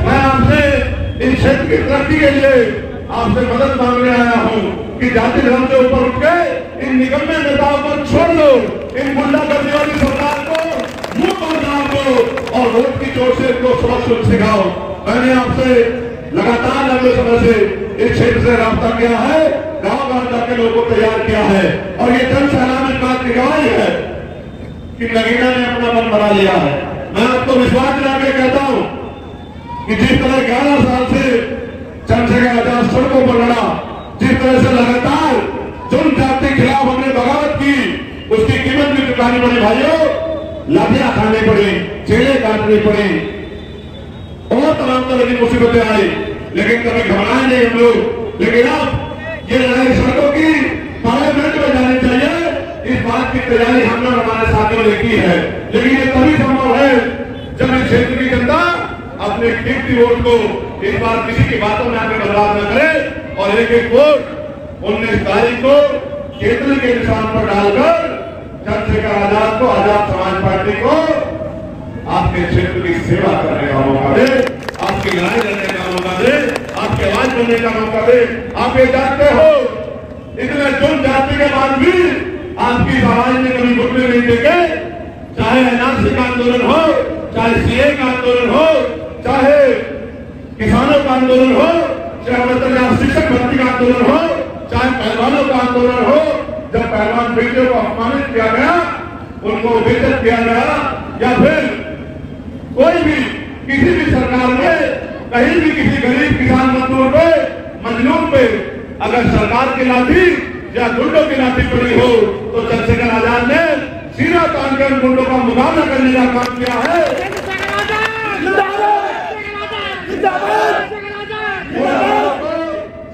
मैं आपसे इस क्षेत्र की तरक्की के लिए आपसे मदद मांगने आया हूँ कि जाति धर्म से ऊपर उठ के इन निकम्मे नेताओं को छोड़ दो, इन गुंडागर्दी वाली सरकार को मुंह पर डाल दो और वोट की चोट से इनको सबक सिखाओ। मैंने आपसे लगातार लंबे समय से इस क्षेत्र से राब्ता किया है, गांव-गांव जाकर लोगों को तैयार किया है और ये जन सैलाब इस बात की गवाही है कि नगीना ने अपना मन बना लिया है। मैं आपको विश्वास दिला के कहता हूँ कि जिस तरह 11 साल से चंद्रशेखर आजाद सड़कों पर लड़ा, जिस तरह से लगातार जुल्म जाति के खिलाफ हमने बगावत की, उसकी कीमत भी चुकानी पड़ी भाइयों। लाठियां खानी पड़ी, जेलें काटनी पड़ी और तमाम तरह की मुसीबतें आई, लेकिन कभी घबराए नहीं हम लोग। लेकिन अब ये लड़ाई सड़कों की पार्लियामेंट में जानी चाहिए, इस बात की तैयारी हमने और हमारे साथियों ने की है। लेकिन ये तभी संभव है जब इस क्षेत्र की जनता अपने कीमती वोट को इस बार किसी की बातों में आकर बर्बाद न करे और एक एक वोट 19 तारीख को केंद्र के निशान पर डालकर चंद्रशेखर आजाद को, आजाद समाज पार्टी को आपके क्षेत्र की सेवा करने का मौका दे, आपकी लड़ाई लड़ने का मौका दे, आपकी आवाज बनने का मौका दे। आप ये जानते हो इतने जुल्म जाति के बाद भी आपकी आवाज ने कभी घुटने नहीं देखे, चाहे एनआरसी का आंदोलन हो, चाहे सीए का आंदोलन हो, चाहे किसानों का आंदोलन हो, चाहे शिक्षक भर्ती का आंदोलन हो, चाहे पहलवानों का आंदोलन हो। जब पहलवान बेटियों को अपमानित किया गया, उनको बेइज्जत किया गया, या फिर कोई भी किसी भी सरकार में कहीं भी किसी गरीब किसान मजदूर पे, मजलूम पे अगर सरकार की लाठी या गुंडों की लाठी पड़ी हो, तो चंद्रशेखर आजाद ने सीधा तान कर गुंडों का मुकाबला करने का काम किया है।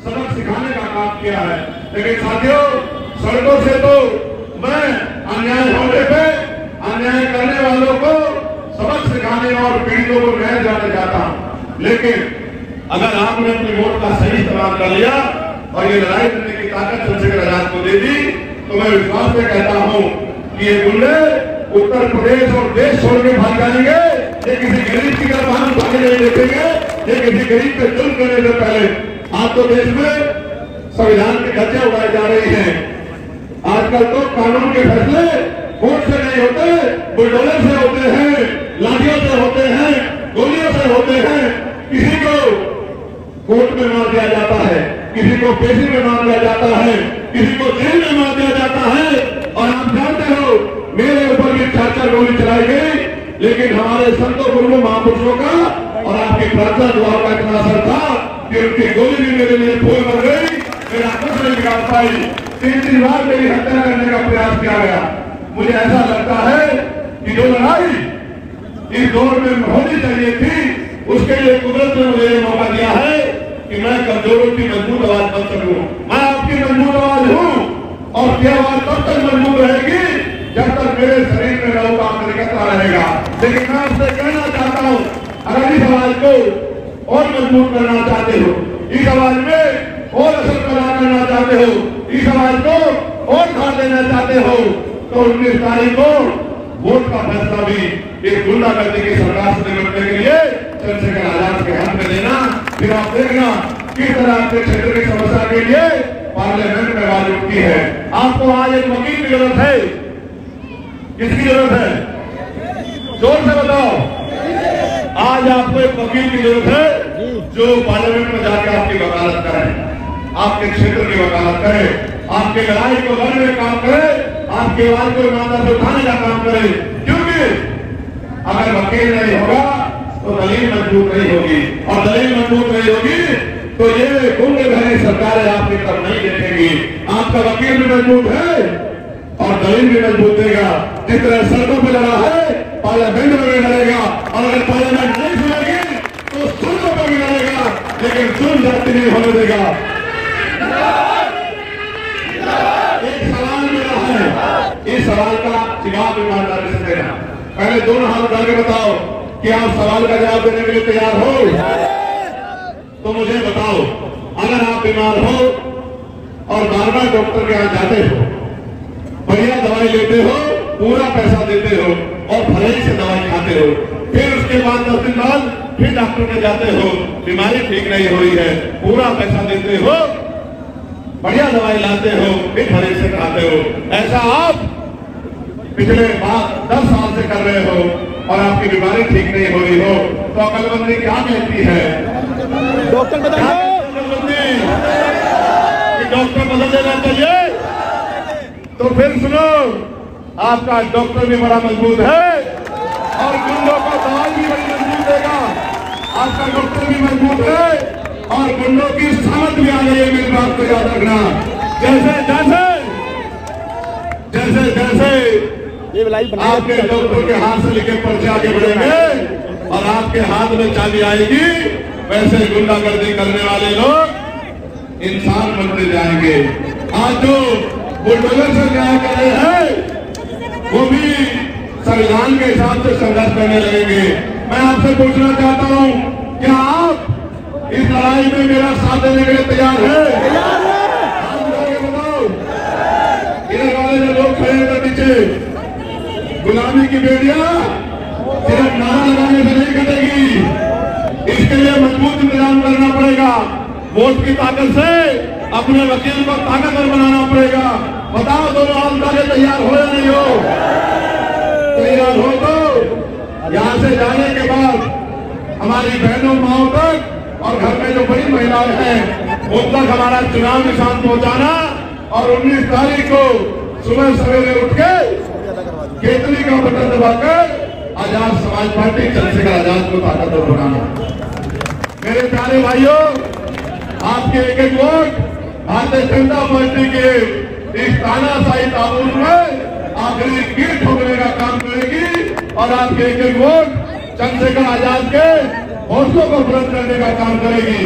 सबक सिखाने का काम किया है। लेकिन साथियों, सड़कों से तो मैं अन्याय होने पे अन्याय करने वालों को सबक सिखाने और पीड़ितों को न्याय जाने जाता हूं। लेकिन अगर आपने अपनी वोट का सही इस्तेमाल कर लिया और ये लड़ाई करने की ताकत चंद्रशेखर आजाद को दे दी, तो मैं विश्वास से कहता हूं कि ये गुंडे उत्तर प्रदेश और देश छोड़ के भाग जाएंगे। ये किसी गरीब की तरफ हम भागे नहीं देखेंगे, ये किसी गरीब पे जुल्म करने से पहले। आज तो देश में संविधान की धज्जियां उड़ाई जा रही हैं। आजकल तो कानून के फैसले कोर्ट से नहीं होते, बुलडोजर से होते हैं, लाठियों से होते हैं, गोलियों से होते हैं। किसी को कोर्ट में मार दिया जाता है, किसी को पेशी में मार दिया जाता है, किसी को जेल में मार दिया जाता है। और आप जानते हो मेरे ऊपर भी 4-4 गोली चलाई गई, लेकिन हमारे संतों गुरुओं महापुरुषों का और आपकी प्रार्थना दुआओं का इतना असर था कि उनकी गोली भी मेरे लिए फूल बन गई, मेरा कुछ नहीं बिगाड़ पाई। 3 बार मेरी हत्या करने का प्रयास किया गया। मुझे ऐसा लगता है कि जो लड़ाई इस दौर में होनी चाहिए थी, उसके लिए कुदरत ने मुझे ये मौका दिया है कि मैं कमजोरों की मजबूत आवाज बन सकूं। मैं आपकी मजबूत आवाज हूं और ये आवाज तब तक मजबूत रहेगी जब तक मेरे शरीर में रहो काम निकलता रहेगा। लेकिन मैं आपसे कहना चाहता हूं, अगर इस आवाज को और मजबूत करना चाहते हो, इस आवाज में और असर पैदा करना चाहते हो, इस आवाज को और धार देना चाहते हो, तो 19 तारीख को वोट का फैसला भी इस गुंडागर्दी की सरकार से निपटने के लिए चंद्रशेखर आजाद के हाथ में देना। फिर आप देखना किस तरह आपके क्षेत्र की समस्या के लिए पार्लियामेंट में आवाज उठती है। आपको आज एक वकील की जरूरत है। किसकी जरूरत है? जोर से बताओ। आज आपको एक वकील की जरूरत है जो पार्लियामेंट में जाकर आपकी वकालत करे, आपके क्षेत्र की वकालत करे, आपकी लड़ाई को लड़ने में काम करे, आपकी आवाज को ईमानदारी से उठाने का काम करे। क्योंकि अगर वकील नहीं होगा तो दलील मजबूत नहीं होगी, और दलील मजबूत नहीं होगी तो ये गुंडे भरी सरकारें आपकी तरफ नहीं देखेंगी। आपका वकील भी मजबूत है और दलील भी मजबूत देगा। जिस तरह सड़कों पर लड़ा है, पार्लियामेंट में भी लड़ेगा, और अगर पार्लियामेंट नहीं सुनेगी तो सड़कों पर भी लड़ेगा, लेकिन सुन जाति नहीं होने देगा। एक सवाल मेरा है, इस सवाल का जवाब ईमानदारी से देना। पहले दोनों हाथ उठा के बताओ कि आप सवाल का जवाब देने के लिए तैयार हो। तो मुझे बताओ, अगर आप बीमार हो और बार बार डॉक्टर के यहाँ जाते हो, बढ़िया दवाई लेते हो, पूरा पैसा देते हो और भले से दवाई खाते हो। फिर उसके बाद 10 दिन बाद फिर डॉक्टर के जाते हो, बीमारी ठीक नहीं हुई है, पूरा पैसा देते हो, बढ़िया दवाई लाते हो, फिर भले से खाते हो। ऐसा आप पिछले 10 साल से कर रहे हो और आपकी बीमारी ठीक नहीं हो रही हो, तो अकलमंदी क्या कहती है? डॉक्टर बदल डॉक्टर बदल देना चाहिए। तो फिर सुनो, आपका डॉक्टर भी बड़ा मजबूत है और गुंडों को दवाई भी बड़ी मजबूत देगा। आपका डॉक्टर भी मजबूत है और गुंडों की सामत भी आ गई है। मेरी बात को याद रखना। जैसे जैसे जैसे जैसे आपके डॉक्टर के हाथ से लेके पर्चे आगे बढ़ेंगे और आपके हाथ में चाबी आएगी, वैसे गुंडागर्दी करने वाले लोग इंसान बनते जाएंगे। आज जो बुलडोजर से न्याय कर रहे हैं वो भी संविधान के हिसाब से संघर्ष करने लगेंगे। मैं आपसे पूछना चाहता हूं, क्या आप इस लड़ाई में मेरा साथ देने के लिए तैयार हैं? बताओ। इधर वाले जो लोग खड़े हैं पीछे, गुलामी की बेड़ियां सिर्फ नारा लगाने से नहीं कटेगी, इसके लिए मजबूत इंतजाम करना पड़ेगा। वोट की ताकत से अपने वकील को ताकतवर बनाना पड़ेगा। बताओ दोनों हाथ ताले तैयार हो या नहीं हो? तैयार हो तो यहाँ से जाने के बाद हमारी बहनों माओ तक और घर में जो बड़ी महिलाएं हैं उन तक हमारा चुनाव निशान पहुंचाना और 19 तारीख को सुबह सवेरे उठ के केतली का बटन दबाकर आजाद समाज पार्टी चंद्रशेखर आजाद को ताकतवर बनाना। मेरे प्यारे भाइयों, आपके एक एक वोट भारतीय जनता पार्टी के इस तानाशाही ताबूत में आखिरी कील ठोकने का काम करेगी और आपके एक एक वोट चंद्रशेखर आजाद के हौसलों को बुलंद करने का काम करेगी।